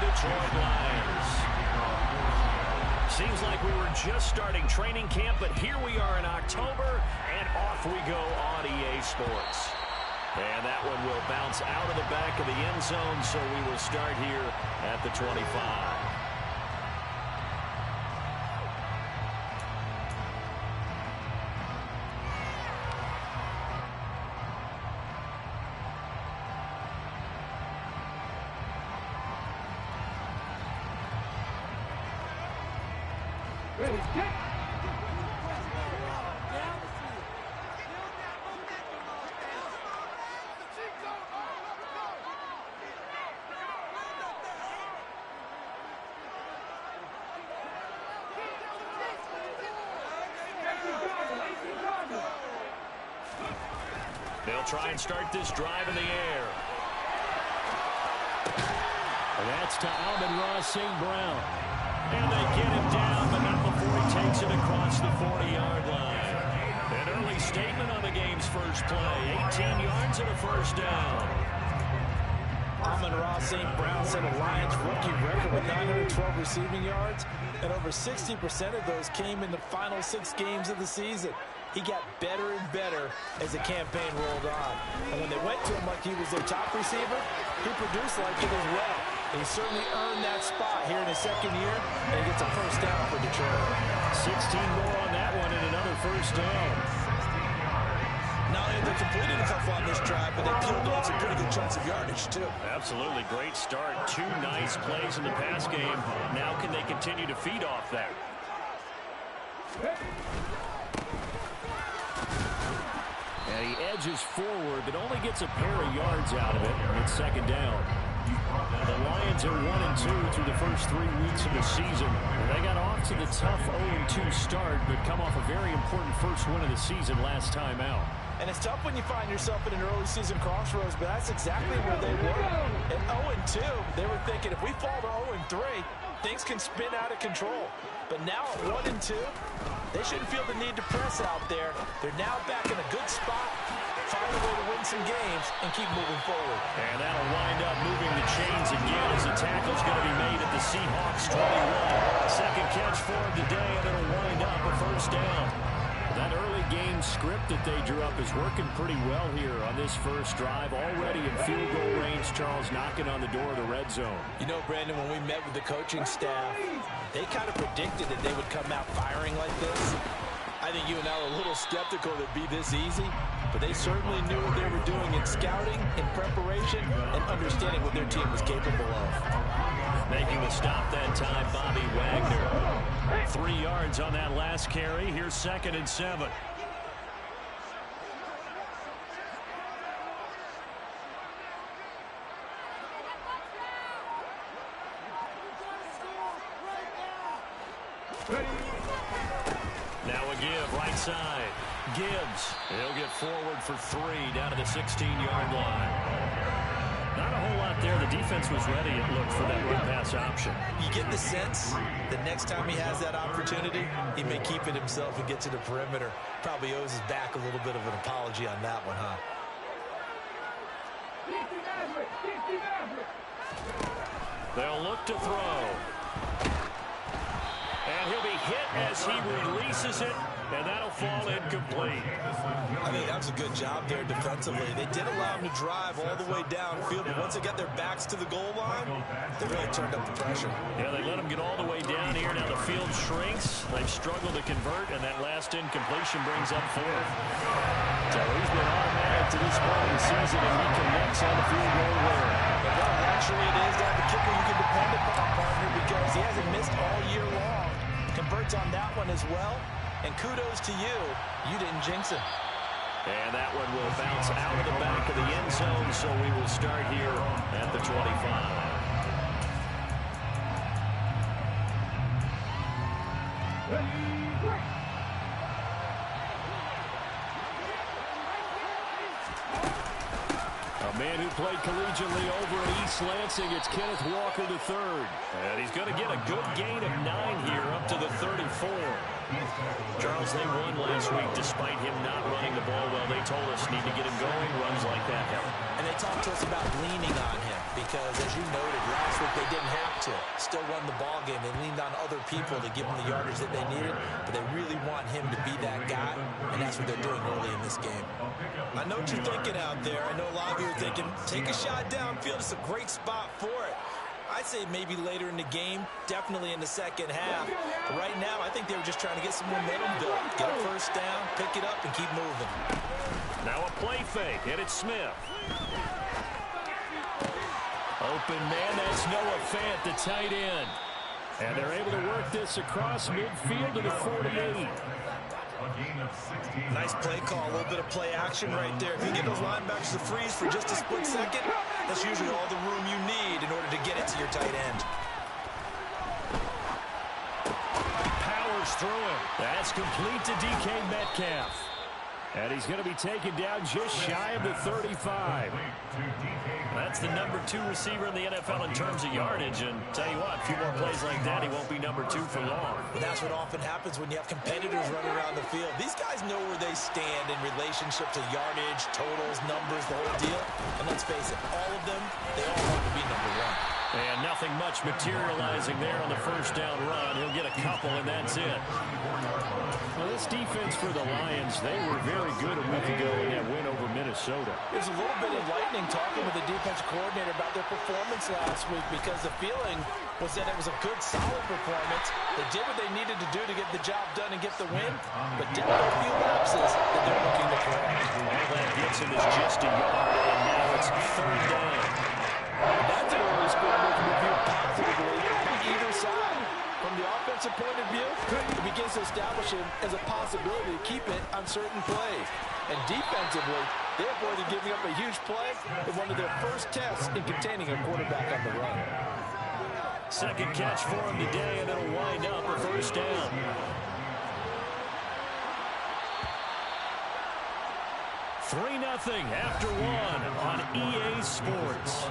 Detroit Lions. Seems like we were just starting training camp, but here we are in October, and off we go on EA Sports. And that one will bounce out of the back of the end zone, so we will start here at the 25. They'll try and start this drive in the air. And that's to Amon-Ra St. Brown. And they get him down, but not before he takes it across the 40-yard line. An early statement on the game's first play. 18 yards and a first down. Amon-Ra St. Brown set a Lions rookie record with 912 receiving yards, and over 60% of those came in the final 6 games of the season. He got better and better as the campaign rolled on. And when they went to him like he was their top receiver, he produced like it as well. And he certainly earned that spot here in his second year, and he gets a first down for Detroit. 16 more on that one and another first down. Not only they completed a couple on this drive, but they peeled off some pretty good chunks of yardage, too. Absolutely. Great start. 2 nice plays in the pass game. Now can they continue to feed off that? And he edges forward, but only gets a pair of yards out of it. It's second down. The Lions are 1-2 through the first 3 weeks of the season. They got off to the tough 0-2 start, but come off a very important first win of the season last time out. And it's tough when you find yourself in an early season crossroads, but that's exactly where they were. At 0-2, they were thinking if we fall to 0-3, things can spin out of control. But now at 1-2, they shouldn't feel the need to press out there. They're now back in a good spot, find a way to win some games, and keep moving forward. And that'll wind up moving the chains again as the tackle's going to be made at the Seahawks 21. Second catch for him today, and it'll wind up a first down. That early game script that they drew up is working pretty well here on this first drive. Already in field goal range, Charles knocking on the door of the red zone. You know, Brandon, when we met with the coaching staff, they kind of predicted that they would come out firing like this. I think you and I were a little skeptical that it'd be this easy, but they certainly knew what they were doing in scouting, in preparation, and understanding what their team was capable of. Making the stop that time, Bobby Wagner. 3 yards on that last carry. Here's 2nd and 7. Now a give, right side. Gibbs, he'll get forward for 3 down to the 16-yard line. Not a whole lot there. The defense was ready, it looked, for that run-pass option. You get the sense that next time he has that opportunity, he may keep it himself and get to the perimeter. Probably owes his back a little bit of an apology on that one, huh? They'll look to throw. And he'll be hit as he releases it, and that'll fall incomplete. I think that was a good job there defensively. They did allow him to drive all the way downfield, but once they got their backs to the goal line, they really turned up the pressure. Yeah, they let him get all the way down here. Now the field shrinks. They've struggled to convert, and that last incompletion brings up 4th. So he's been automatic to this point of the season, and he connects on the field goal there. Well, naturally it is to have a kicker you can depend upon, partner, because he hasn't missed all year long. Converts on that one as well. And kudos to you. You didn't jinx him. And that one will bounce out of the back of the end zone, so we will start here at the 25. A man who played collegiately over at East Lansing, it's Kenneth Walker III. And he's going to get a good gain of 9 here up to the 34. Charles, they won last week despite him not running the ball well. They told us need to get him going. Runs like that help. And they talked to us about leaning on him because, as you noted, last week they didn't have to. Still won the ball game. They leaned on other people to give them the yardage that they needed, but they really want him to be that guy, and that's what they're doing early in this game. I know what you're thinking out there. I know a lot of you are thinking, take a shot downfield. It's a great spot for it. I'd say maybe later in the game, definitely in the second half. But right now, I think they were just trying to get some momentum built. Get a first down, pick it up, and keep moving. Now a play fake, and it's Smith. Open man, that's Noah Fant, the tight end. And they're able to work this across midfield to the 48. Nice play call, a little bit of play action right there. If you get those linebackers to freeze for just a split second, that's usually all the room you need in order to get it to your tight end. Powers through him. That's complete to DK Metcalf. And he's going to be taken down just shy of the 35. That's the number 2 receiver in the NFL in terms of yardage. And tell you what, a few more plays like that, he won't be number 2 for long. Well, that's what often happens when you have competitors running around the field. These guys know where they stand in relationship to yardage, totals, numbers, the whole deal. And let's face it, all of them, they all want to be number 1. And nothing much materializing there on the first down run. He'll get a couple, and that's it. Well, this defense for the Lions, they were very good a week ago in that win over Minnesota. It was a little bit enlightening talking with the defensive coordinator about their performance last week, because the feeling was that it was a good, solid performance. They did what they needed to do to get the job done and get the win, but did have a few lapses that they're looking to correct. All that gets him is just a yard, and now it's third down. That's an early score movement view positively on either side. From the offensive point of view, it begins to establish him as a possibility to keep it on certain plays. And defensively, they avoided giving up a huge play in one of their first tests in containing a quarterback on the run. Second catch for him today, and it'll wind up a first down. Three 0 after one on EA Sports.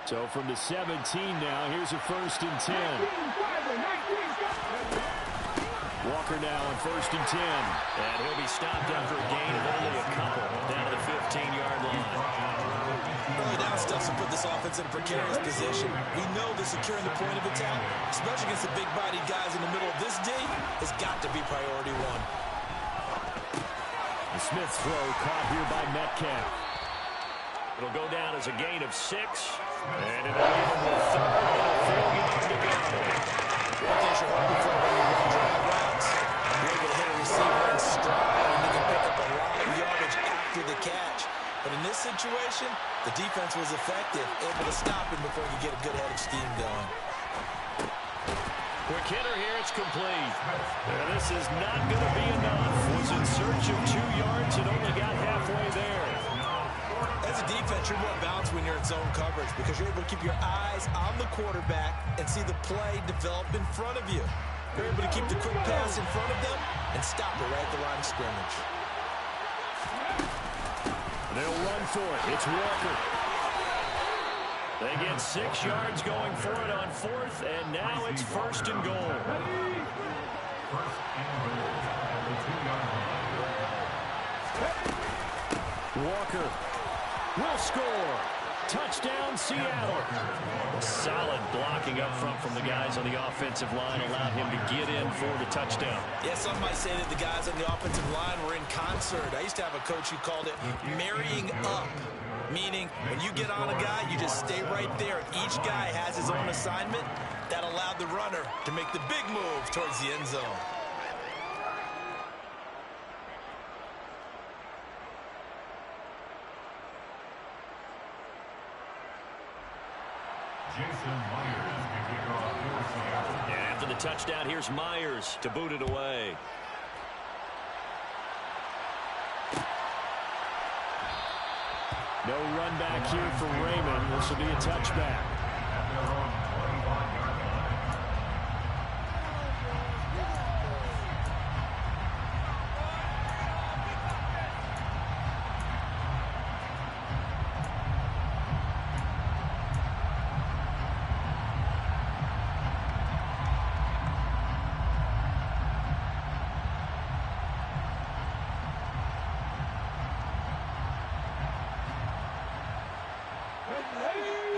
So from the 17 now, here's a 1st and 10. Walker now on 1st and 10. And he'll be stopped after a gain of only a couple down to the 15-yard line. Early down stuff to put this offense in a precarious position. We know that securing the point of attack, especially against the big-bodied guys in the middle of this D, has got to be priority 1. The Smith throw caught here by Metcalf. It'll go down as a gain of 6. And it'll leave him with 3rd and a full yard to go. One thing you're hoping for when you run drag routes, you're able to hit a receiver in stride, and you can pick up a lot of yardage after the catch. But in this situation, the defense was effective, able to stop him before he could get a good head of steam going. Quick hitter here, it's complete. And this is not going to be enough. Was in search of 2 yards and only got halfway there. As a defense, you're more balanced when you're in zone coverage because you're able to keep your eyes on the quarterback and see the play develop in front of you. You're able to keep the quick pass in front of them and stop it right at the line of scrimmage. They'll run for it. It's Walker. They get 6 yards going for it on 4th, and now it's 1st and goal. Walker will score. Touchdown, Seattle. Solid blocking up front from the guys on the offensive line allowed him to get in for the touchdown. Yeah, some might say that the guys on the offensive line were in concert. I used to have a coach who called it marrying up, meaning when you get on a guy, you just stay right there. Each guy has his own assignment. That allowed the runner to make the big move towards the end zone. And after the touchdown, here's Myers to boot it away. No run back here for Raymond. This will be a touchback.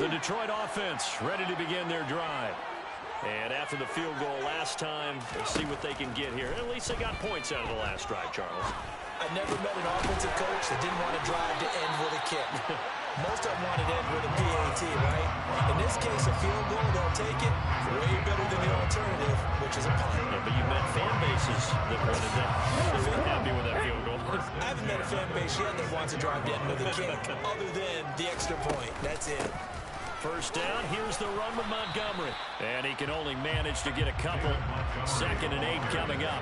The Detroit offense ready to begin their drive. And after the field goal last time, we'll see what they can get here. At least they got points out of the last drive, Charles. I never met an offensive coach that didn't want to drive to end with a kick. Most of them wanted to end with a PAT, right? In this case, a field goal, they'll take it. Way better than the alternative, which is a punt. Yeah, but you met fan bases that wanted that. They're happy with that field goal. I haven't met a fan base yet that wants to drive to end with a kick, other than the extra point. That's it. First down, here's the run with Montgomery. And he can only manage to get a couple. 2nd and 8 coming up.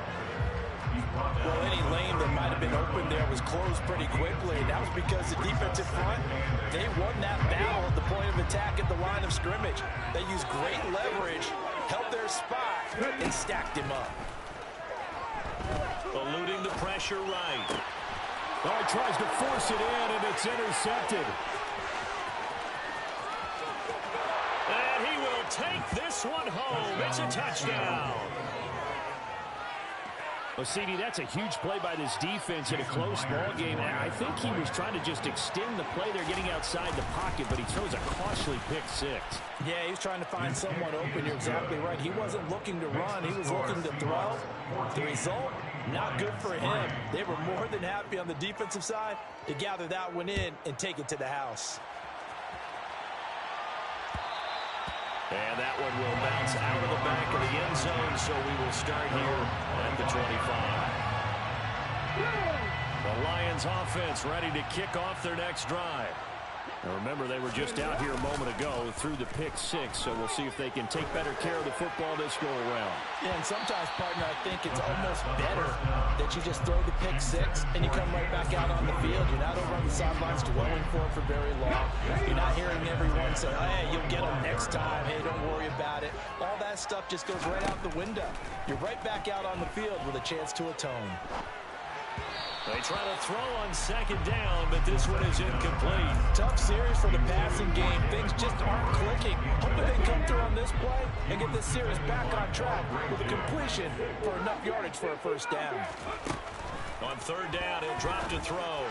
Well, any lane that might have been open there was closed pretty quickly. That was because the defensive front, they won that battle at the point of attack at the line of scrimmage. They used great leverage, held their spot, and stacked him up. Eluding the pressure right. Oh, he tries to force it in, and it's intercepted. And he will take this one home. It's a touchdown. Well, CD, that's a huge play by this defense in a close ball game. I think he was trying to just extend the play. They're getting outside the pocket, but he throws a costly pick six. Yeah, he's trying to find someone open. You're exactly right. He wasn't looking to run. He was looking to throw. The result, not good for him. They were more than happy on the defensive side to gather that one in and take it to the house. And that one will bounce out of the back of the end zone, so we will start here at the 25. The Lions offense ready to kick off their next drive. Now remember, they were just out here a moment ago through the pick six, so we'll see if they can take better care of the football this go around. Yeah, and sometimes, partner, I think it's almost better that you just throw the pick six and you come right back out on the field. You're not over on the sidelines dwelling for it for very long. You're not hearing everyone say, hey, you'll get them next time. Hey, don't worry about it. All that stuff just goes right out the window. You're right back out on the field with a chance to atone. They try to throw on 2nd down, but this one is incomplete. Tough series for the passing game. Things just aren't clicking. Hoping they come through on this play and get this series back on track with a completion for enough yardage for a first down. On 3rd down, he'll drop to throw.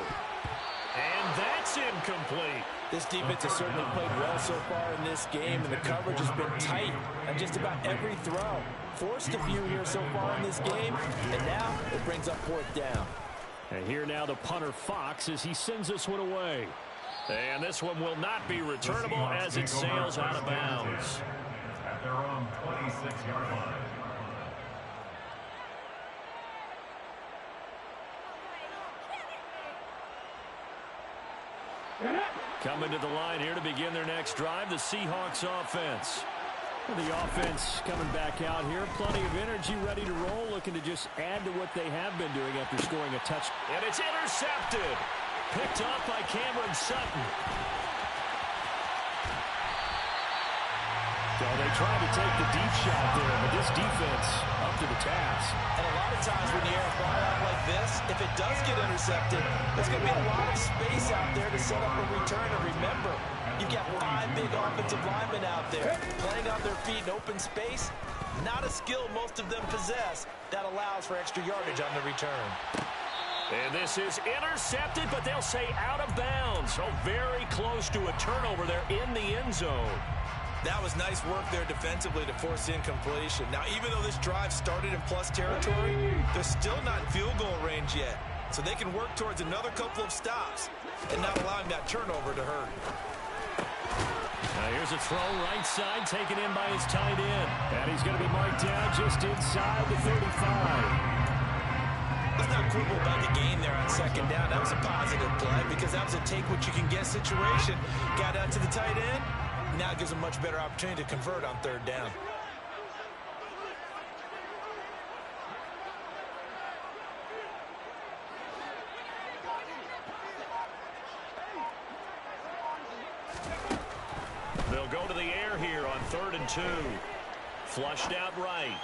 And that's incomplete. This defense has certainly played well so far in this game, and the coverage has been tight on just about every throw. Forced a few here so far in this game, and now it brings up 4th down. And here now the punter Fox as he sends this one away. And this one will not be returnable as it sails out of bounds. At their own 26-yard line. Coming to the line here to begin their next drive, the Seahawks offense. The offense coming back out here. Plenty of energy, ready to roll, looking to just add to what they have been doing after scoring a touchdown. And it's intercepted. Picked off by Cameron Sutton. So they tried to take the deep shot there, but this defense up to the task. And a lot of times when you air a ball out like this, if it does get intercepted, there's going to be a lot of space out there to set up a return. And remember, you've got 5 big offensive linemen out there playing on their feet in open space. Not a skill most of them possess that allows for extra yardage on the return. And this is intercepted, but they'll say out of bounds. So very close to a turnover there in the end zone. That was nice work there defensively to force incompletion. Now, even though this drive started in plus territory, they're still not in field goal range yet. So they can work towards another couple of stops and not allowing that turnover to hurt. Now here's a throw right side taken in by his tight end. And he's going to be marked down just inside the 35. Let's not quibble about the gain there on 2nd down. That was a positive play because that was a take-what-you-can-get situation. Got out to the tight end. Now gives a much better opportunity to convert on 3rd down. They'll go to the air here on 3rd and 2. Flushed out right.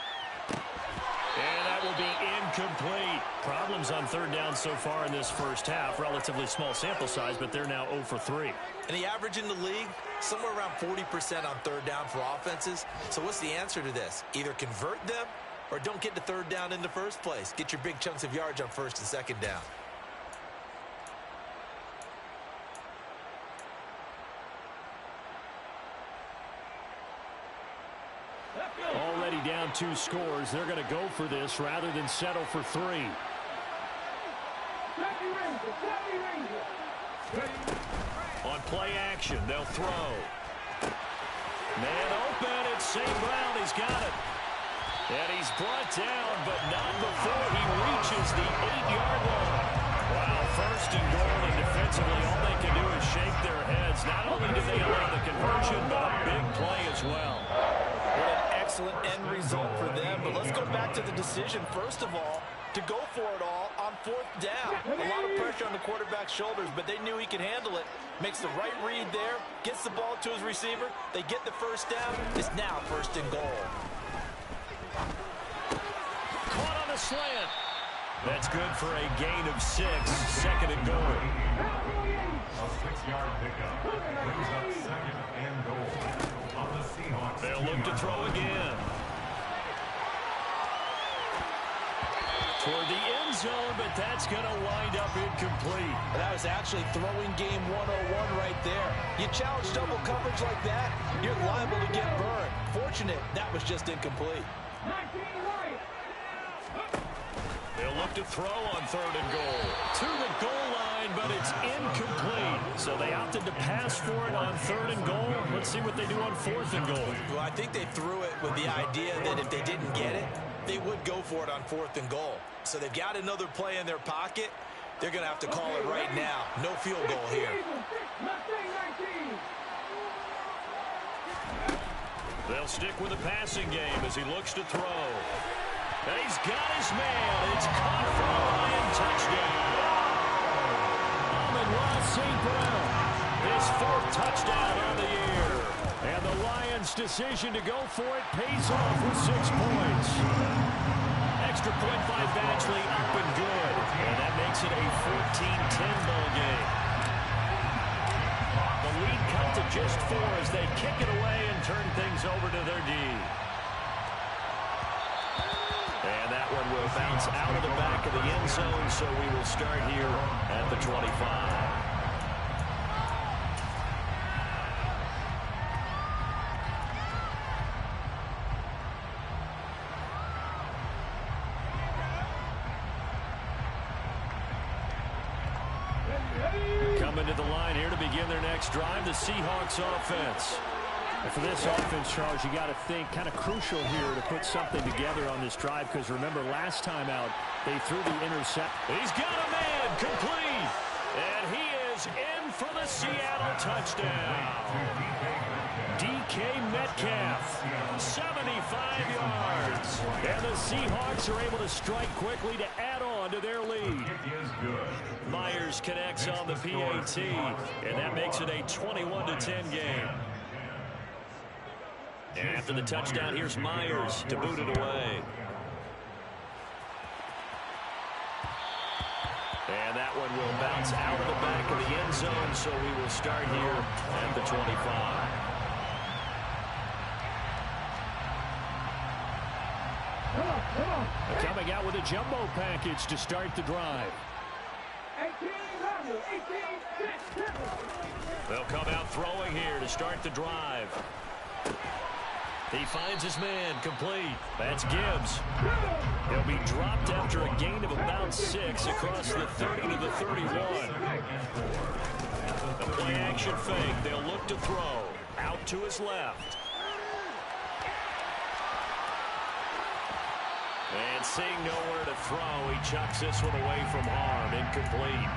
And that will be incomplete. Problems on 3rd down so far in this first half. Relatively small sample size, but they're now 0 for 3. And the average in the league, somewhere around 40% on 3rd down for offenses. So what's the answer to this? Either convert them or don't get to 3rd down in the first place. Get your big chunks of yards on 1st and 2nd down. already down 2 scores. They're going to go for this rather than settle for 3. On play action, they'll throw. Man open, it's St. Brown. He's got it. And he's brought down, but not before he reaches the 8-yard line. Wow, first and goal, and defensively, all they can do is shake their heads. Not only did they allow the conversion, but a big play as well. What an excellent end result for them. But let's go back to the decision, first of all, to go for it all on 4th down. A lot of pressure on the quarterback's shoulders, but they knew he could handle it. Makes the right read there, gets the ball to his receiver. They get the first down. It's now 1st and goal. Caught on the slant. That's good for a gain of 6. 2nd and goal. A 6-yard pickup. Brings up 2nd and goal on the Seahawks. They'll look to throw again. Toward the end zone, but that's going to wind up incomplete. That was actually throwing game 101 right there. You challenge double coverage like that, you're liable to get burned. Fortunate, that was just incomplete. They'll look to throw on 3rd and goal. To the goal line, but it's incomplete. So they opted to pass for it on 3rd and goal. Let's see what they do on 4th and goal. Well, I think they threw it with the idea that if they didn't get it, they would go for it on 4th and goal. So they've got another play in their pocket. They're going to have to call it right now. No field goal here. They'll stick with the passing game as he looks to throw. And he's got his man. It's caught for a Lion touchdown. Amon-Ra St. Brown, his 4th touchdown on the year. And the Lions' decision to go for it pays off with 6 points. Extra point by Badgley, up and good. And that makes it a 14-10 ball game. The lead cut to just 4 as they kick it away and turn things over to their D. And that one will bounce out of the back of the end zone, so we will start here at the 25. Coming to the line here to begin their next drive, the Seahawks offense. And for this offense, Charles, you got to think kind of crucial here to put something together on this drive, because remember last time out they threw the intercept. He's got a man complete, and he is in for the Seattle touchdown. DK Metcalf, 75 yards, and the Seahawks are able to strike quickly to add on to their lead. Myers connects on the PAT, and that makes it a 21-10 game. And after the touchdown, here's Myers to boot it away. And that one will bounce out of the back of the end zone, so we will start here at the 25. Coming out with a jumbo package to start the drive. They'll come out throwing here to start the drive. He finds his man complete. That's Gibbs. He'll be dropped after a gain of about 6 across the 30 to the 31. A play action fake. They'll look to throw. Out to his left. And seeing nowhere to throw, he chucks this one away from harm. Incomplete.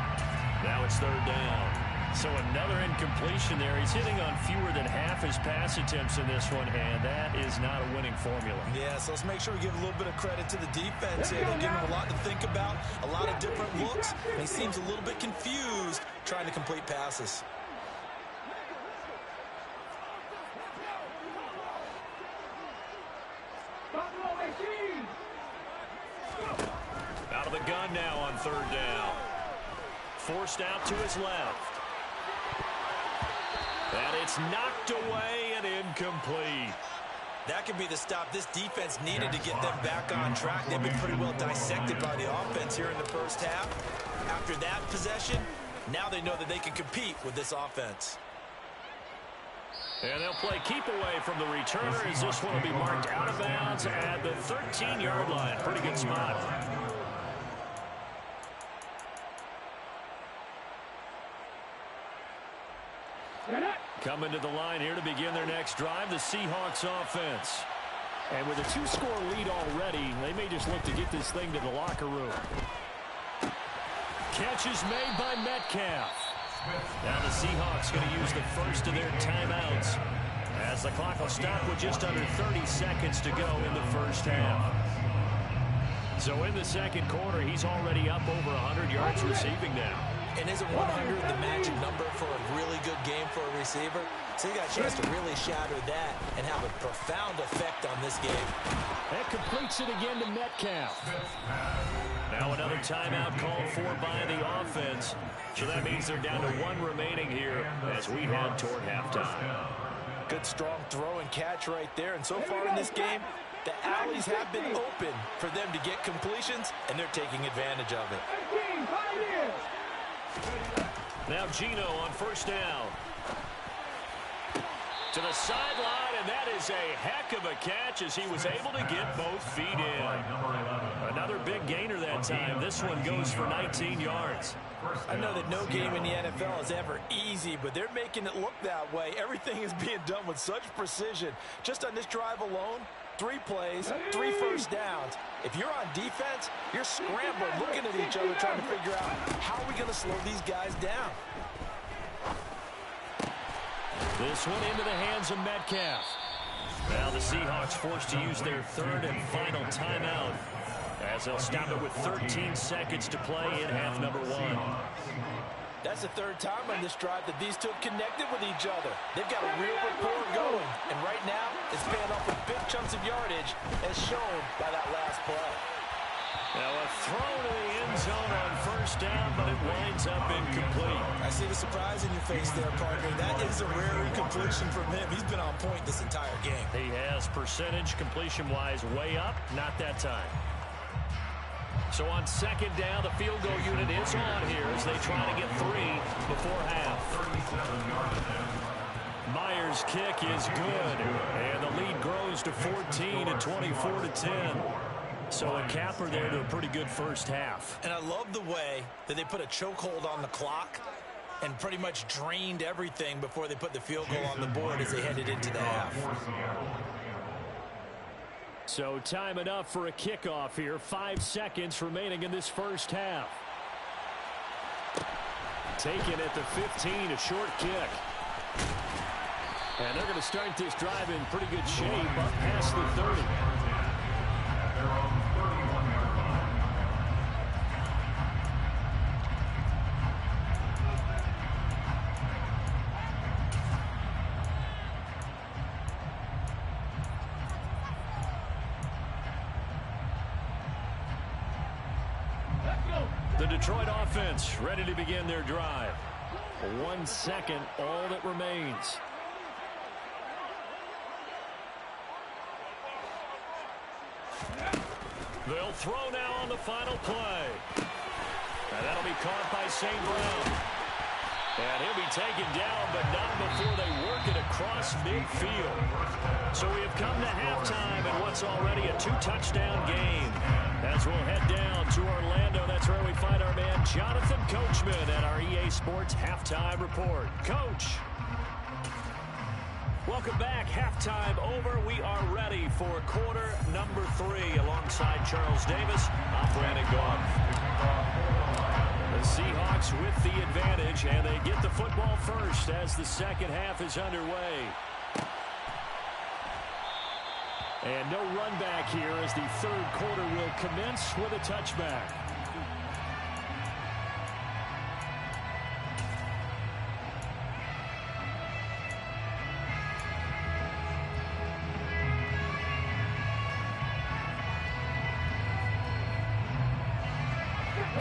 Now it's 3rd down. So another incompletion there. He's hitting on fewer than half his pass attempts in this one, and that is not a winning formula. Yeah, so let's make sure we give a little bit of credit to the defense here. They're giving him a lot to think about, a lot of different looks, and he seems a little bit confused trying to complete passes. Out of the gun now on 3rd down. Forced out to his left. And it's knocked away and incomplete. That could be the stop this defense needed to get them back on track. They've been pretty well dissected by the offense here in the first half. After that possession, now they know that they can compete with this offense. And they'll play keep away from the returner as this one will be marked out of bounds at the 13-yard line. Pretty good spot. Coming to the line here to begin their next drive, the Seahawks offense. And with a 2-score lead already, they may just look to get this thing to the locker room. Catch is made by Metcalf. Now the Seahawks going to use the first of their timeouts as the clock will stop with just under 30 seconds to go in the first half. So in the second quarter, he's already up over 100 yards receiving now. And isn't 100 the magic number for a really good game for a receiver? So you got a chance to really shatter that and have a profound effect on this game. That completes it again to Metcalf. Now another timeout called for by the offense. So that means they're down to 1 remaining here as we head toward halftime. Good strong throw and catch right there. And so far in this game, the alleys have been open for them to get completions, and they're taking advantage of it. Now Gino on first down. To the sideline, and that is a heck of a catch as he was able to get both feet in. Another big gainer that time. This one goes for 19 yards. I know that no game in the NFL is ever easy, but they're making it look that way. Everything is being done with such precision. Just on this drive alone, 3 plays, 3 first downs. If you're on defense, you're scrambling, looking at each other, trying to figure out how are we going to slow these guys down. This one into the hands of Metcalf. Now the Seahawks forced to use their third and final timeout as they'll stop it with 13 seconds to play in half number 1. That's the third time on this drive that these two have connected with each other. They've got a real rapport going, and right now it's paying off with big chunks of yardage as shown by that last play. Now a throw to the end zone on first down, but it winds up incomplete. I see the surprise in your face there, partner. That is a rare incompletion from him. He's been on point this entire game. He has percentage completion-wise way up, not that time. So on second down, the field goal unit is on here as they try to get 3 before half. Myers' kick is good, and the lead grows to 14 at 24-10. So a capper there to a pretty good first half. And I love the way that they put a chokehold on the clock and pretty much drained everything before they put the field goal on the board as they headed into the half. So time enough for a kickoff here. 5 seconds remaining in this first half. Taken at the 15, a short kick. And they're going to start this drive in pretty good shape up past the 30. The Detroit offense ready to begin their drive. 1 second, all that remains. They'll throw now on the final play. And that'll be caught by St. Brown. And he'll be taken down, but not before they work it across midfield. So we have come to halftime in what's already a 2-touchdown game. As we'll head down to Orlando, that's where we find our man Jonathan Coachman at our EA Sports Halftime Report. Coach. Welcome back. Halftime over. We are ready for quarter number 3 alongside Charles Davis. I'm Brandon Goff. The Seahawks with the advantage, and they get the football first as the second half is underway. And no run back here as the third quarter will commence with a touchback.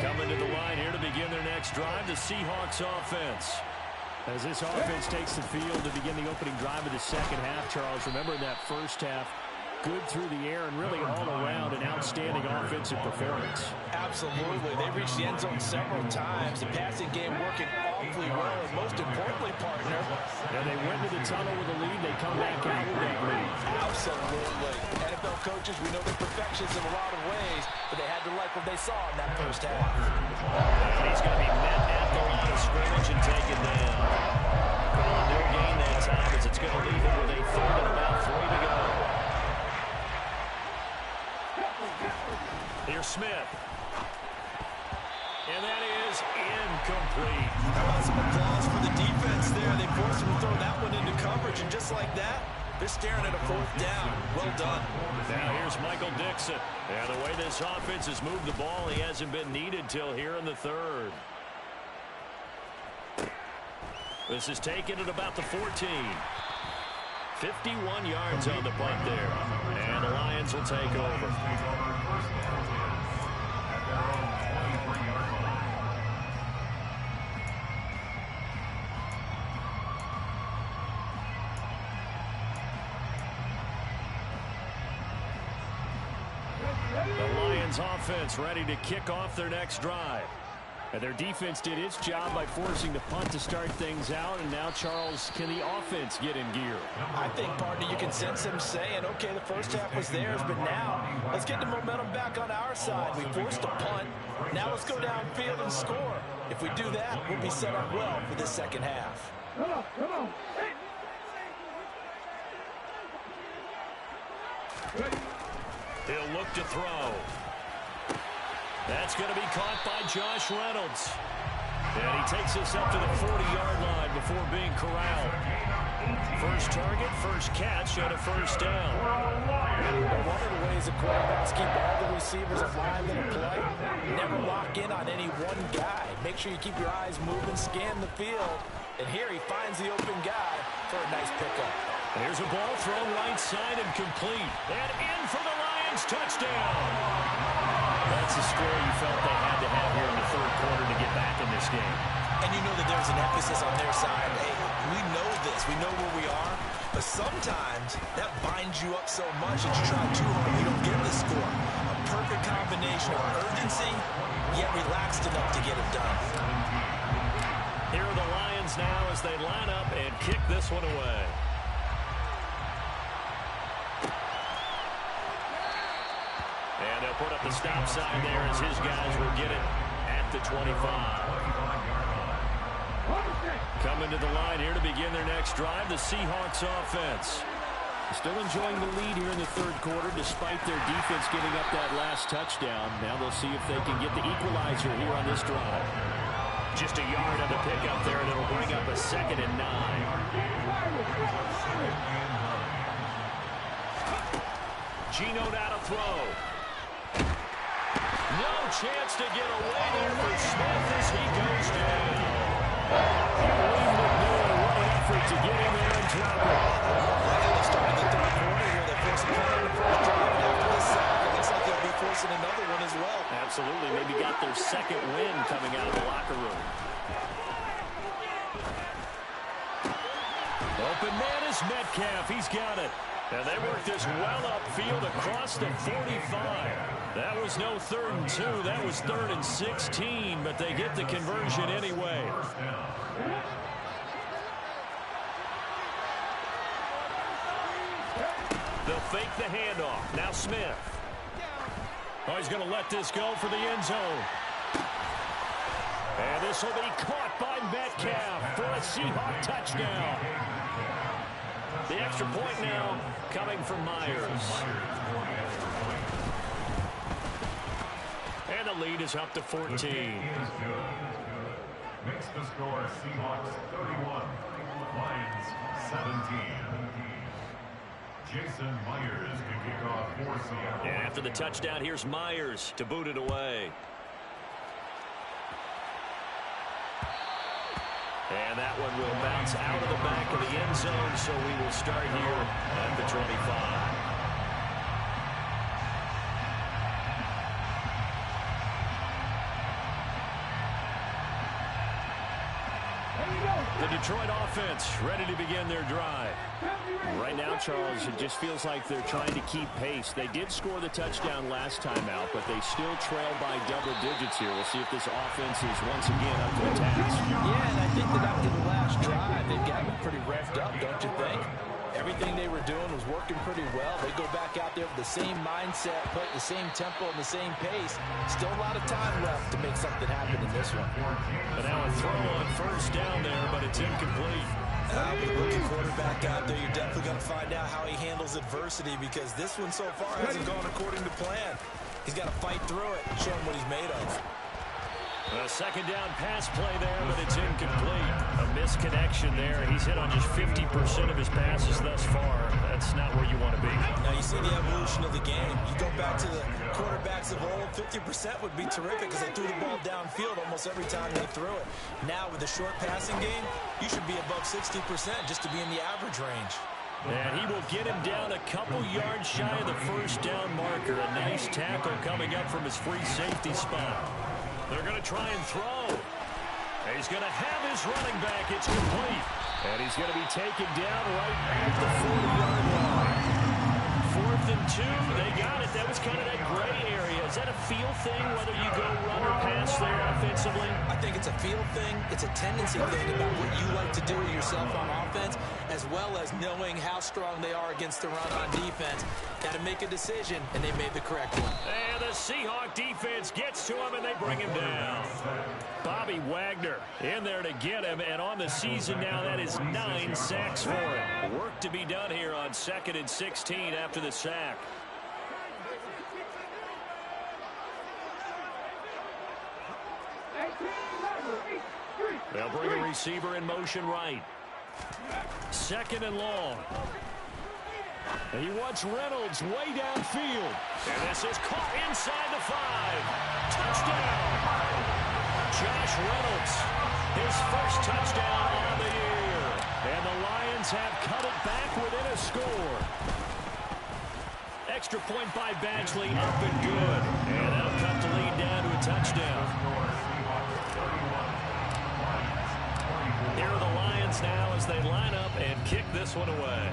Coming to the line here to begin their next drive, the Seahawks offense. As this offense takes the field to begin the opening drive of the second half, Charles, remember in that first half, good through the air and really all around an outstanding offensive performance. Absolutely. They reached the end zone several times. The passing game working all awfully well, and most importantly, partner. And they went to the tunnel with a lead. They come back out with that lead. Absolutely. NFL coaches, we know they're perfections in a lot of ways, but they had to like what they saw in that first half. And he's going to be met at the line of scrimmage and taken down. Calling no gain that time as it's going to leave him with a third and about 3 to go. Here's Smith. And that is incomplete. How about some applause for the defense there? They forced him to throw that one into coverage, and just like that, they're staring at a 4th down. Well done. Now here's Michael Dixon. And the way this offense has moved the ball, he hasn't been needed till here in the 3rd. This is taken at about the 14. 51 yards on the punt there. And the Lions will take over. The Lions offense ready to kick off their next drive. And their defense did its job by forcing the punt to start things out. And now, Charles, can the offense get in gear? I think, partner, you can sense them saying, okay, the first half was theirs, but now let's get the momentum back on our side. We forced a punt. Now let's go downfield and score. If we do that, we'll be set up well for this second half. Come on. He'll look to throw. That's going to be caught by Josh Reynolds. And he takes us up to the 40-yard line before being corralled. First target, first catch, and a first down. One of the ways the quarterbacks keep all the receivers alive in a play, never lock in on any one guy. Make sure you keep your eyes moving, scan the field. And here he finds the open guy for a nice pickup. And here's a ball thrown right side and complete. And in for the Lions, touchdown. That's the score you felt they had to have here in the 3rd quarter to get back in this game. And you know that there's an emphasis on their side. Hey, we know this. We know where we are. But sometimes that binds you up so much that you try too hard, you don't get the score. A perfect combination of urgency, yet relaxed enough to get it done. Here are the Lions now as they line up and kick this one away. And they'll put up the stop sign there as his guys will get it at the 25. Coming to the line here to begin their next drive, the Seahawks offense. Still enjoying the lead here in the 3rd quarter despite their defense giving up that last touchdown. Now they'll see if they can get the equalizer here on this drive. Just a yard on the pickup there, and it'll bring up a 2nd and 9. Geno now to throw. No chance to get away there for Smith as he goes down. What an effort to get in there and drop it. They started the 3rd quarter here. They forced a punt on the first drive, and after this sack, it looks like they'll be forcing another one as well. Absolutely. Maybe got their 2nd win coming out of the locker room. Open man is Metcalf. He's got it. And they work this well upfield across the 45. That was no 3rd and 2. That was 3rd and 16, but they get the conversion anyway. They'll fake the handoff. Now Smith. Oh, he's going to let this go for the end zone. And this will be caught by Metcalf for a Seahawk touchdown. The extra point now coming from Myers. And the lead is up to 14. Makes the score Seahawks 31, Lions 17. Jason Myers to kick off for Seattle. And after the touchdown, here's Myers to boot it away. And that one will bounce out of the back of the end zone, so we will start here at the 25. Here we go. The Detroit offense ready to begin their drive. Right now, Charles, it just feels like they're trying to keep pace. They did score the touchdown last time out, but they still trail by double digits here. We'll see if this offense is once again up to the task. Yeah, and I think that after the last drive, they've gotten pretty revved up, don't you think? Everything they were doing was working pretty well. They go back out there with the same mindset, put the same tempo and the same pace. Still a lot of time left to make something happen in this one. But now a throw on first down there, but it's incomplete. With a rookie quarterback out there, you're definitely going to find out how he handles adversity, because this one so far hasn't gone according to plan. He's got to fight through it and show him what he's made of. A second down pass play there, but it's incomplete. A misconnection there. He's hit on just 50% of his passes thus far. That's not where you want to be. Now you see the evolution of the game. You go back to the quarterbacks of old, 50% would be terrific because they threw the ball downfield almost every time they threw it. Now with the short passing game, you should be above 60% just to be in the average range. And he will get him down a couple yards shy of the first down marker. A nice tackle coming up from his free safety spot. They're going to try and throw. He's going to have his running back. It's complete. And he's going to be taken down right at the 40-yard line. 4th and 2. They got it. That was kind of that gray area. Is that a feel thing, whether you go run or pass there offensively? I think it's a feel thing. It's a tendency thing about what you like to do yourself on offense, as well as knowing how strong they are against the run on defense. Got to make a decision, and they made the correct one. And the Seahawk defense gets to him, and they bring him down. Bobby Wagner in there to get him, and on the season now, that is 9 sacks for him. Work to be done here on 2nd and 16 after the sack. They'll bring a receiver in motion right. 2nd and long. And he wants Reynolds way downfield. And this is caught inside the 5. Touchdown! Josh Reynolds, his first touchdown on the year. And the Lions have cut it back within a score. Extra point by Badgley, up and good. And that'll cut the lead down to a touchdown. Here are the Lions now as they line up and kick this one away.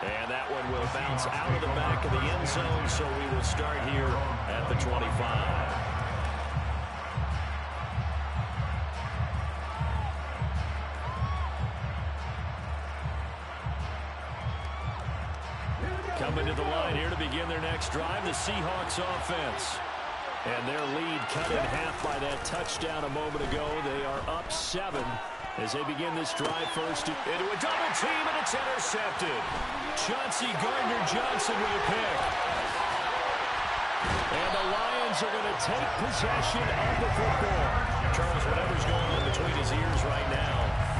And that one will bounce out of the back of the end zone, so we will start here at the 25. Coming to the line here to begin their next drive, the Seahawks offense. And their lead cut in half by that touchdown a moment ago. They are up 7 as they begin this drive first into a double team, and it's intercepted. Chauncey Gardner-Johnson with a pick. And the Lions are going to take possession of the football. Charles, whatever's going on between his ears right now,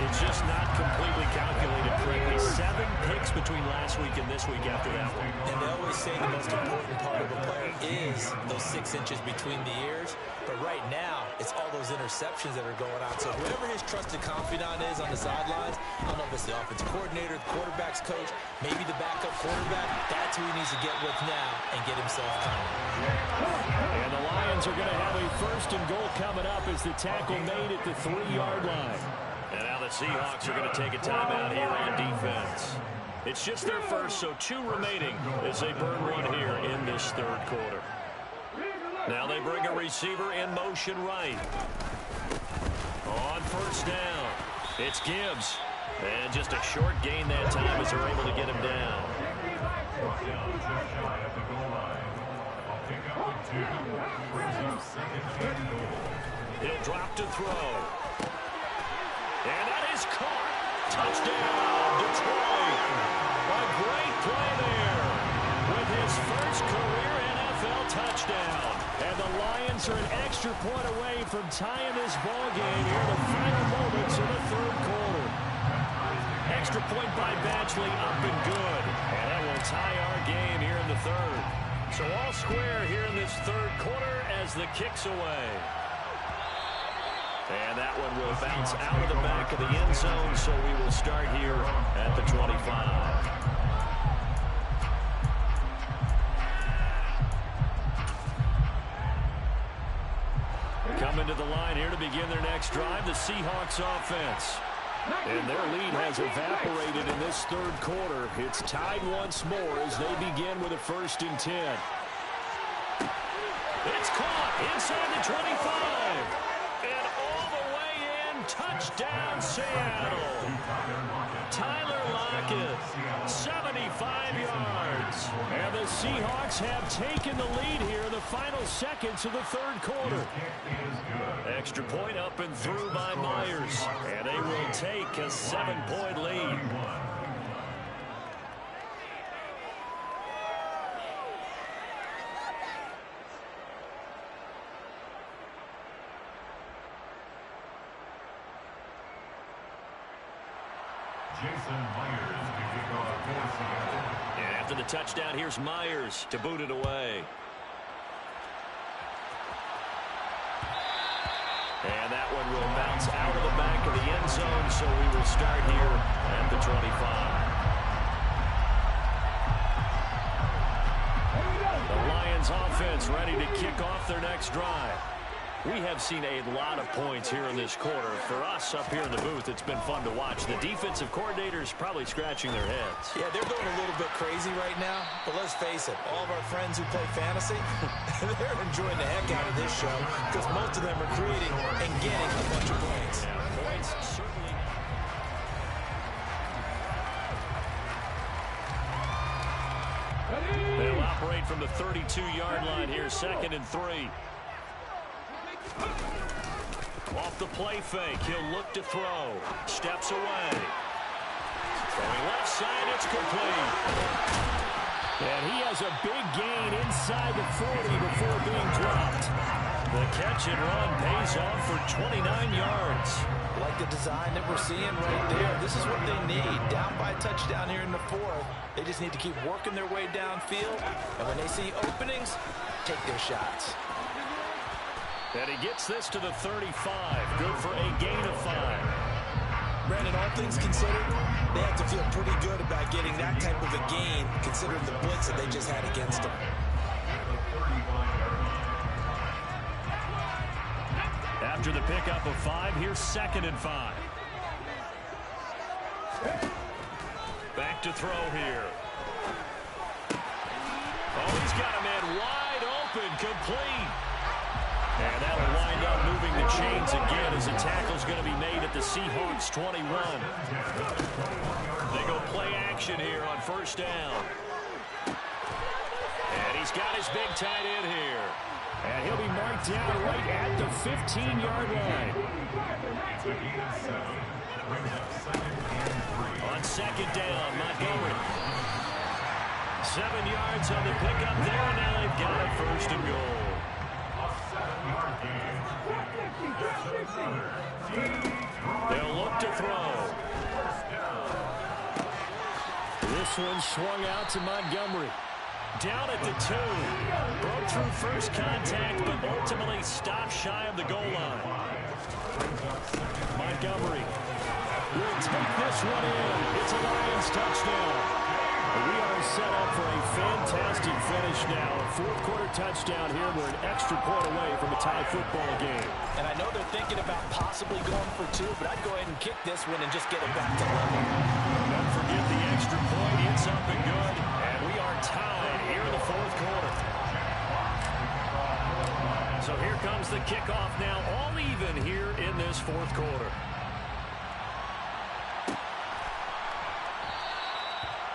it's just not completely calculated correctly. 7 picks between last week and this week after that one. And they always say the most important part of a player is those 6 inches between the ears. But right now, it's all those interceptions that are going on. So whoever his trusted confidant is on the sidelines, I don't know if it's the offensive coordinator, the quarterback's coach, maybe the backup quarterback, that's who he needs to get with now and get himself coming. And the Lions are going to have a 1st and goal coming up as the tackle made at the 3-yard line. And now the Seahawks are going to take a timeout here on defense. It's just their first, so 2 remaining as they burn one here in this 3rd quarter. Now they bring a receiver in motion right. On 1st down, it's Gibbs. And just a short gain that time as they're able to get him down. He'll drop to throw. And that is caught. Touchdown, Detroit. A great play there with his first career NFL touchdown. And the Lions are an extra point away from tying this ball game here in the final moments of the 3rd quarter. Extra point by Badgley, up and good. And that will tie our game here in the 3rd. So all square here in this 3rd quarter as the kick's away. And that one will bounce out of the back of the end zone, so we will start here at the 25. Coming to the line here to begin their next drive, the Seahawks offense. And their lead has evaporated in this third quarter. It's tied once more as they begin with a 1st and 10. It's caught inside the 25. And all the way in, touchdown Seattle. Tyler Lockett, 75 yards. And the Seahawks have taken the lead here in the final seconds of the third quarter. Extra point up and through by Myers. And they will take a 7-point lead. And after the touchdown, here's Myers to boot it away. And that one will bounce out of the back of the end zone, so we will start here at the 25. The Lions offense ready to kick off their next drive. We have seen a lot of points here in this quarter. For us up here in the booth, it's been fun to watch. The defensive coordinators probably scratching their heads. Yeah, they're going a little bit crazy right now. But let's face it, all of our friends who play fantasy, they're enjoying the heck out of this show because most of them are creating and getting a bunch of points. Yeah, points certainly. They'll operate from the 32-yard line here, 2nd and 3. Off the play fake, he'll look to throw. Steps away. Throwing left side, it's complete. And he has a big gain inside the 40 before being dropped. The catch and run pays off for 29 yards. Like the design that we're seeing right there. This is what they need. Down by a touchdown here in the 4th. They just need to keep working their way downfield. And when they see openings, take their shots. And he gets this to the 35. Good for a gain of 5. Brandon, all things considered, they have to feel pretty good about getting that type of a gain, considering the blitz that they just had against them. After the pickup of 5, here's 2nd and 5. Back to throw here. Oh, he's got a man wide open, complete. And that'll wind up moving the chains again as a tackle's going to be made at the Seahawks 21. They go play action here on 1st down. And he's got his big tight end here. And he'll be marked down right at the 15-yard line. On 2nd down, Montgomery. 7 yards on the pickup there, and now they've got it 1st and goal. They'll look to throw. This one swung out to Montgomery. Down at the 2. Broke through first contact, but ultimately stopped shy of the goal line. Montgomery will take this one in. It's a Lions touchdown. We are set up for a fantastic finish now. A 4th quarter touchdown here. We're an extra point away from a tie football game. And I know they're thinking about possibly going for 2, but I'd go ahead and kick this one and just get it back to level. Don't forget the extra point. It's up and good. And we are tied here in the 4th quarter. So here comes the kickoff now, all even here in this 4th quarter.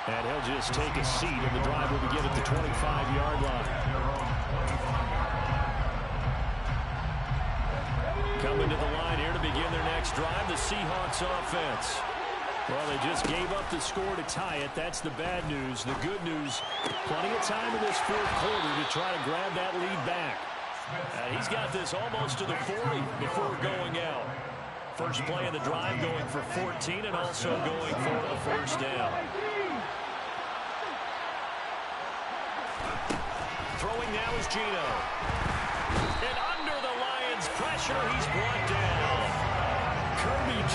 And he'll just take a seat, and the drive will begin at the 25-yard line. Coming to the line here to begin their next drive, the Seahawks offense. Well, they just gave up the score to tie it. That's the bad news. The good news, plenty of time in this 4th quarter to try to grab that lead back. And he's got this almost to the 40 before going out. First play of the drive going for 14 and also going for a 1st down. Throwing now is Gino. And under the Lions' pressure, he's brought down.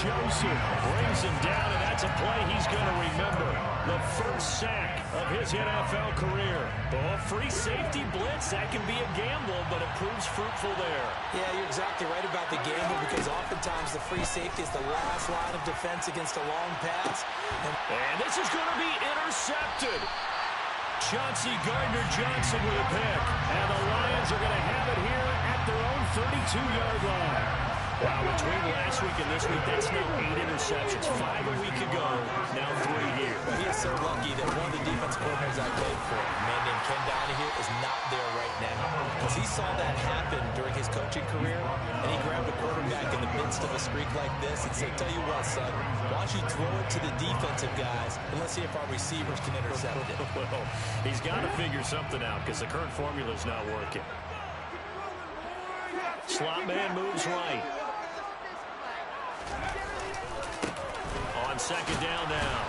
Joseph brings him down, and that's a play he's going to remember. The first sack of his NFL career. Oh, free safety blitz, that can be a gamble, but it proves fruitful there. Yeah, you're exactly right about the gamble because oftentimes the free safety is the last line of defense against a long pass. And this is going to be intercepted. Chauncey Gardner-Johnson with a pick. And the Lions are going to have it here at their own 32-yard line. Wow, between last week and this week, that's now 8 interceptions. 5 a week ago, now 3 here. He is so lucky that one of the defensive coordinators I played for, a man named Ken Donahue, is not there right now. Because he saw that happen during his coaching career, and he grabbed a quarterback in the midst of a streak like this and said, tell you what, son, why don't you throw it to the defensive guys, and let's see if our receivers can intercept it. Well, he's got to figure something out because the current formula is not working. Slot man moves right. On second down now,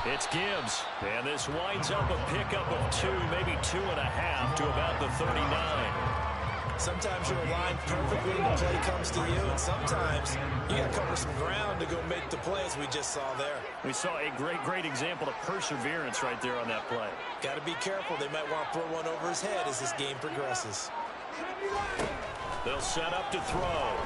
it's Gibbs. And this winds up a pickup of 2, maybe 2.5 to about the 39. Sometimes you're aligned perfectly and the play comes to you, and sometimes you got to cover some ground to go make the play, as we just saw there. We saw a great example of perseverance right there on that play. Got to be careful. They might want to throw one over his head as this game progresses. They'll set up to throw.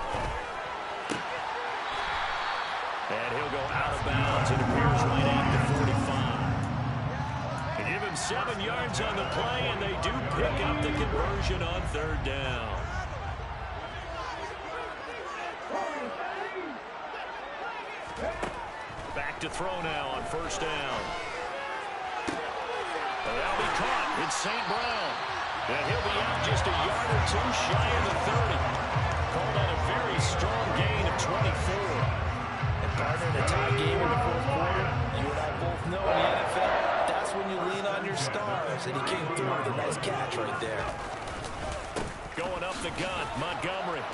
And he'll go out of bounds. It appears right at the 45. They give him 7 yards on the play, and they do pick up the conversion on third down. Back to throw now on first down. And that'll be caught. It's St. Brown. And he'll be out just a yard or 2 shy of the 30. Called on a very strong gain of 24. Partner, in a tie game in the fourth quarter, you and I both know in the NFL, that's when you lean on your stars, and he came through with a nice catch right there. Going up the gut, Montgomery.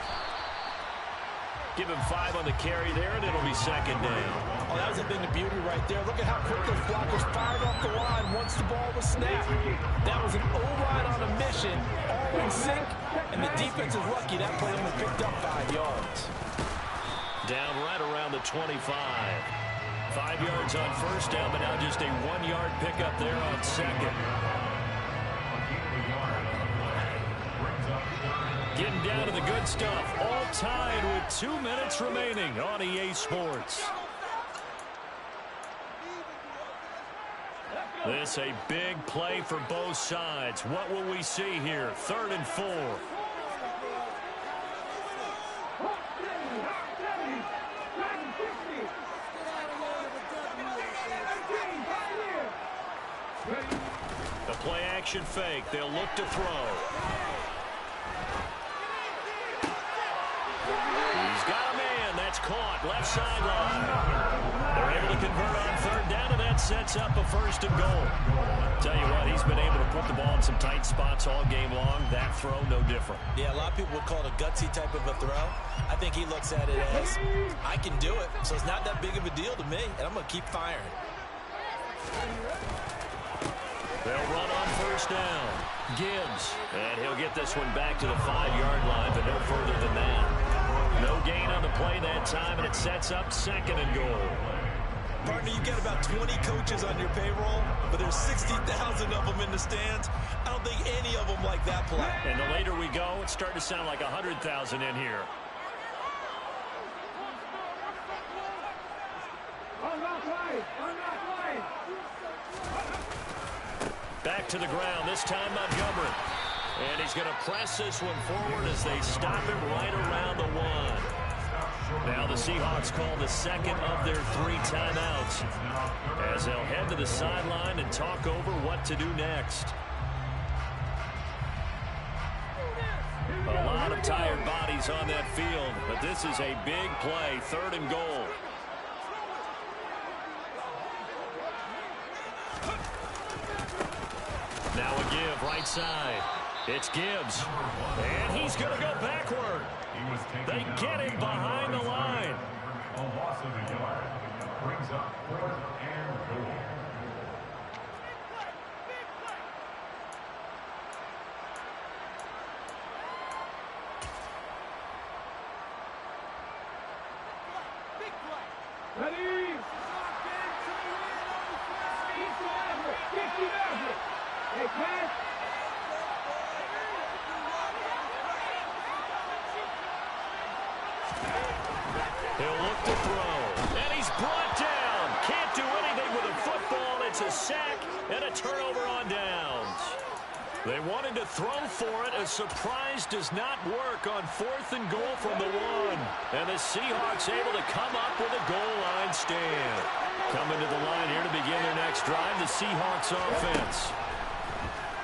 Give him 5 on the carry there, and it'll be second down. Oh, that was a thing of beauty right there. Look at how quick those blockers fired off the line once the ball was snapped. That was an O-line on a mission, all in sync, and the defense is lucky that play only picked up 5 yards. Down right around the 25. 5 yards on first down, but now just a 1-yard pickup there on second. Getting down to the good stuff. All tied with 2 minutes remaining on EA Sports. This a big play for both sides. What will we see here? 3rd and 4. The play action fake. They'll look to throw. He's got a man. That's caught. Left sideline. They're able to convert on third down, and that sets up a 1st and goal. Tell you what, he's been able to put the ball in some tight spots all game long. That throw, no different. Yeah, a lot of people would call it a gutsy type of a throw. I think he looks at it as, I can do it, so it's not that big of a deal to me, and I'm going to keep firing. They'll run on first down. Gibbs. And he'll get this one back to the 5-yard line, but no further than that. No gain on the play that time, and it sets up 2nd and goal. Partner, you got about 20 coaches on your payroll, but there's 60,000 of them in the stands. I don't think any of them like that play. And the later we go, it's starting to sound like 100,000 in here. Back to the ground, this time Montgomery. And he's going to press this one forward as they stop him right around the 1. Now the Seahawks call the 2nd of their 3 timeouts as they'll head to the sideline and talk over what to do next. A lot of tired bodies on that field, but this is a big play, 3rd and goal. Now a give, right side. It's Gibbs. And he's going to go backward. They get him behind the line. A loss of a yard brings up 4th and goal. He'll look to throw, and he's brought down. Can't do anything with a football. It's a sack and a turnover on downs. They wanted to throw for it. A surprise does not work on 4th and goal from the 1. And the Seahawks able to come up with a goal line stand. Coming to the line here to begin their next drive, the Seahawks offense.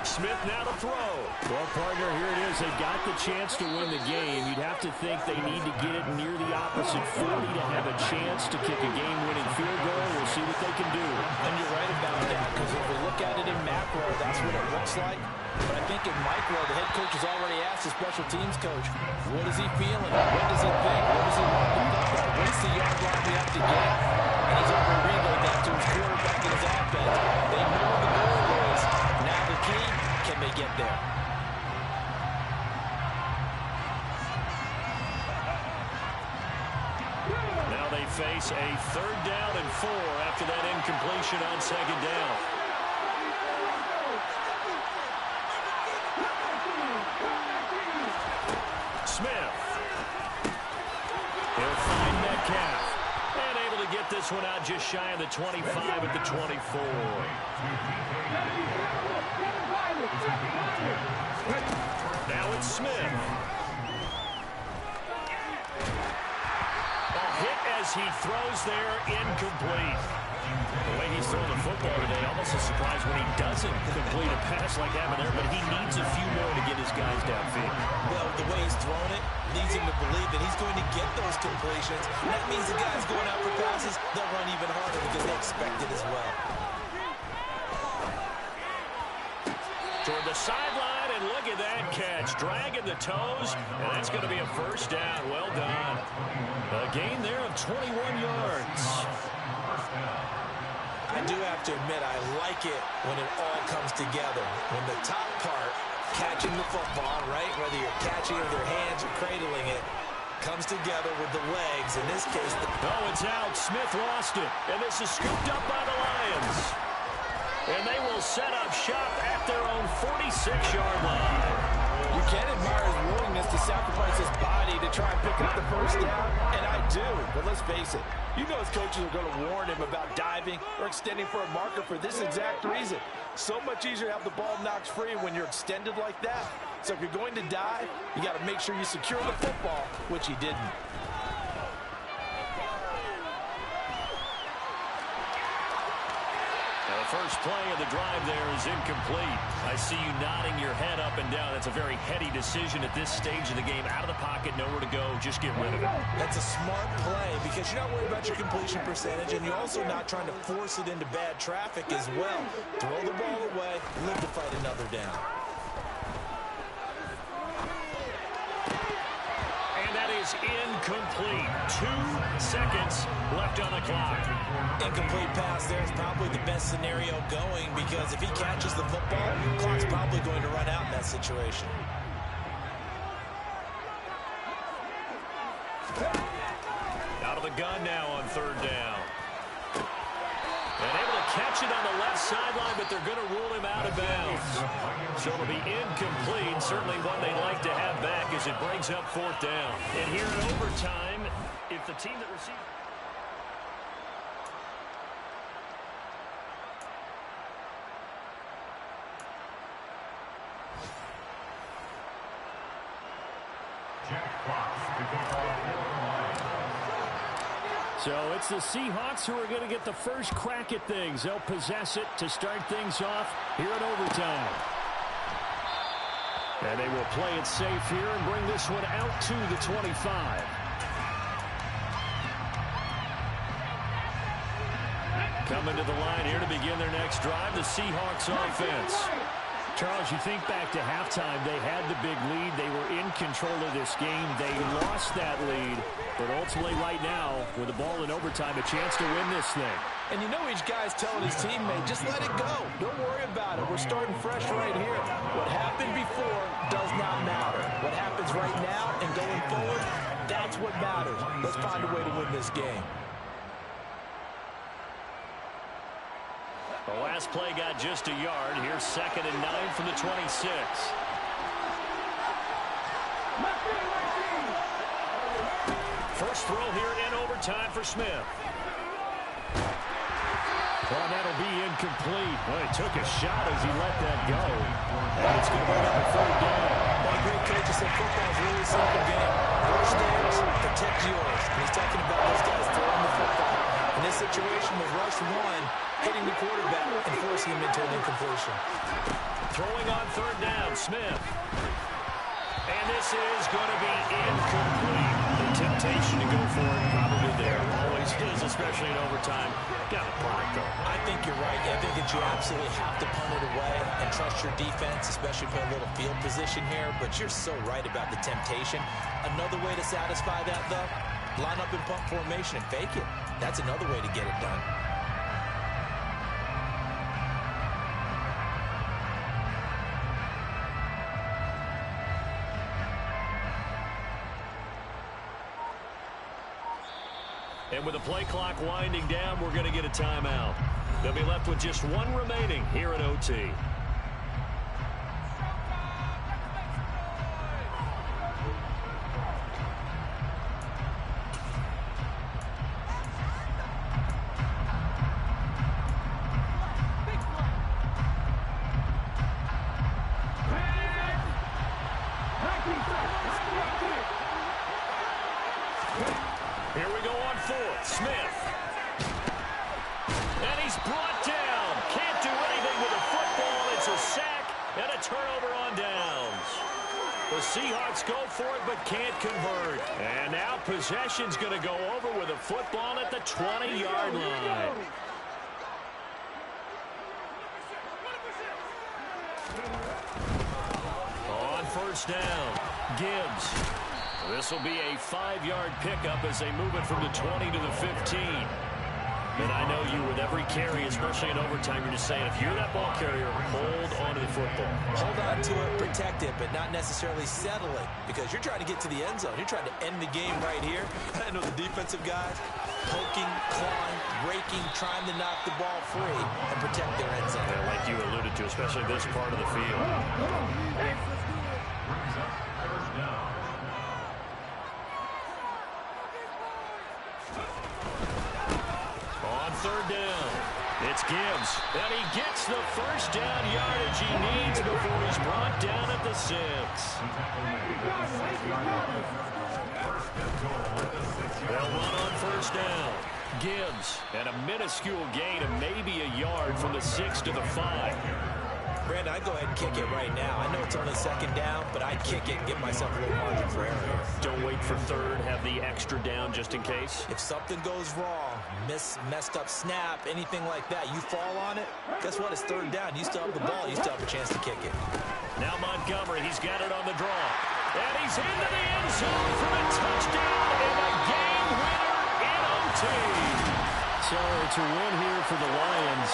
Smith now to throw. Well, partner, here it is. They got the chance to win the game. You'd have to think they need to get it near the opposite 40 to have a chance to kick a game-winning field goal. We'll see what they can do. And you're right about that, because if we look at it in macro, that's what it looks like. But I think in micro, the head coach has already asked the special teams coach, what is he feeling? What does he think? What does he want to look at? What's the yard line we have to get? And he's over relayed that to his quarterback and his offense. They know the goal is. Now the key, can they get there? Now they face a 3rd down and 4 after that incompletion on 2nd down. Smith. He'll find Metcalf. And able to get this one out just shy of the 25 at the 24. Now it's Smith. A hit as he throws there, incomplete. The way he's throwing the football today, almost a surprise when he doesn't complete a pass like that there, but he needs a few more to get his guys downfield. Well, the way he's throwing it leads him to believe that he's going to get those completions. And that means the guys going out for passes, they'll run even harder because they expect it as well. Toward the sideline, and look at that catch. Dragging the toes, and that's going to be a 1st down. Well done. A gain there of 21 yards. I do have to admit, I like it when it all comes together. When the top part, catching the football, right, whether you're catching it with your hands or cradling it, comes together with the legs. In this case, oh, it's out. Smith lost it, and this is scooped up by the Lions. And they will set up shop at their own 46-yard line. You can admire his willingness to sacrifice his body to try and pick up the 1st down, and I do. But let's face it, you know his coaches are going to warn him about diving or extending for a marker for this exact reason. So much easier to have the ball knocked free when you're extended like that. So if you're going to dive, you got to make sure you secure the football, which he didn't. The first play of the drive there is incomplete. I see you nodding your head up and down. That's a very heady decision at this stage of the game. Out of the pocket, nowhere to go. Just get rid of it. That's a smart play because you're not worried about your completion percentage, and you're also not trying to force it into bad traffic as well. Throw the ball away, live to fight another down. Incomplete. 2 seconds left on the clock. Incomplete pass there is probably the best scenario going because if he catches the football, the clock's probably going to run out in that situation. Out of the gun now on 3rd down. And able to catch it on the left sideline, but they're going to rule him out of bounds. So it'll be incomplete. Certainly one they'd like to have back as it brings up 4th down. And here in overtime, if the team that receives... So it's the Seahawks who are going to get the first crack at things. They'll possess it to start things off here in overtime. And they will play it safe here and bring this one out to the 25. Coming to the line here to begin their next drive, the Seahawks offense. Charles, you think back to halftime, they had the big lead. They were in control of this game. They lost that lead. But ultimately right now, with the ball in overtime, a chance to win this thing. And you know each guy's telling his teammate, just let it go. Don't worry about it. We're starting fresh right here. What happened before does not matter. What happens right now and going forward, that's what matters. Let's find a way to win this game. Oh, Last play got just a yard. Here's 2nd and 9 from the 26. First throw here in overtime for Smith. Well, that'll be incomplete. Well, he took a shot as he let that go. And it's going to bring up a 3rd down. Well, great coaches said football is really a simple game. First downs, protect yours. And he's talking about those guys throwing the football. In this situation with rush 1, hitting the quarterback and forcing him into an incompletion. Throwing on 3rd down, Smith. And this is going to be incomplete. The temptation to go for it probably there. Always is, especially in overtime. Got to punt it, though. I think you're right. I think that you absolutely have to punt it away and trust your defense, especially put a little field position here. But you're so right about the temptation. Another way to satisfy that, though, line up in punt formation and fake it. That's another way to get it done. And with the play clock winding down, we're going to get a timeout. They'll be left with just 1 remaining here at OT. Here we go on 4th. Smith. And he's brought down. Can't do anything with the football. It's a sack and a turnover on downs. The Seahawks go for it but can't convert. And now possession's going to go over with a football at the 20-yard line. On 1st down, Gibbs. This will be a 5-yard pickup as they move it from the 20 to the 15. And I know you, with every carry, especially in overtime, you're just saying, if you're that ball carrier, hold on to the football. Hold on to it, protect it, but not necessarily settle it, because you're trying to get to the end zone. You're trying to end the game right here. I know the defensive guys poking, clawing, raking, trying to knock the ball free and protect their end zone. Yeah, like you alluded to, especially this part of the field. Brings up 3rd down. On 3rd down, it's Gibbs. And he gets the 1st down yardage he needs before he's brought down at the 6. They'll run on 1st down. Gibbs, and a minuscule gain of maybe a yard from the 6 to the 5. Brandon, I'd go ahead and kick it right now. I know it's only 2nd down, but I'd kick it and give myself a little margin for error here. Don't wait for 3rd, have the extra down just in case. If something goes wrong, messed up snap, anything like that, you fall on it, guess what? It's 3rd down. You still have the ball. You still have a chance to kick it. Now Montgomery, he's got it on the draw. And he's into the end zone for a touchdown and a game winner in OT. So it's a win here for the Lions.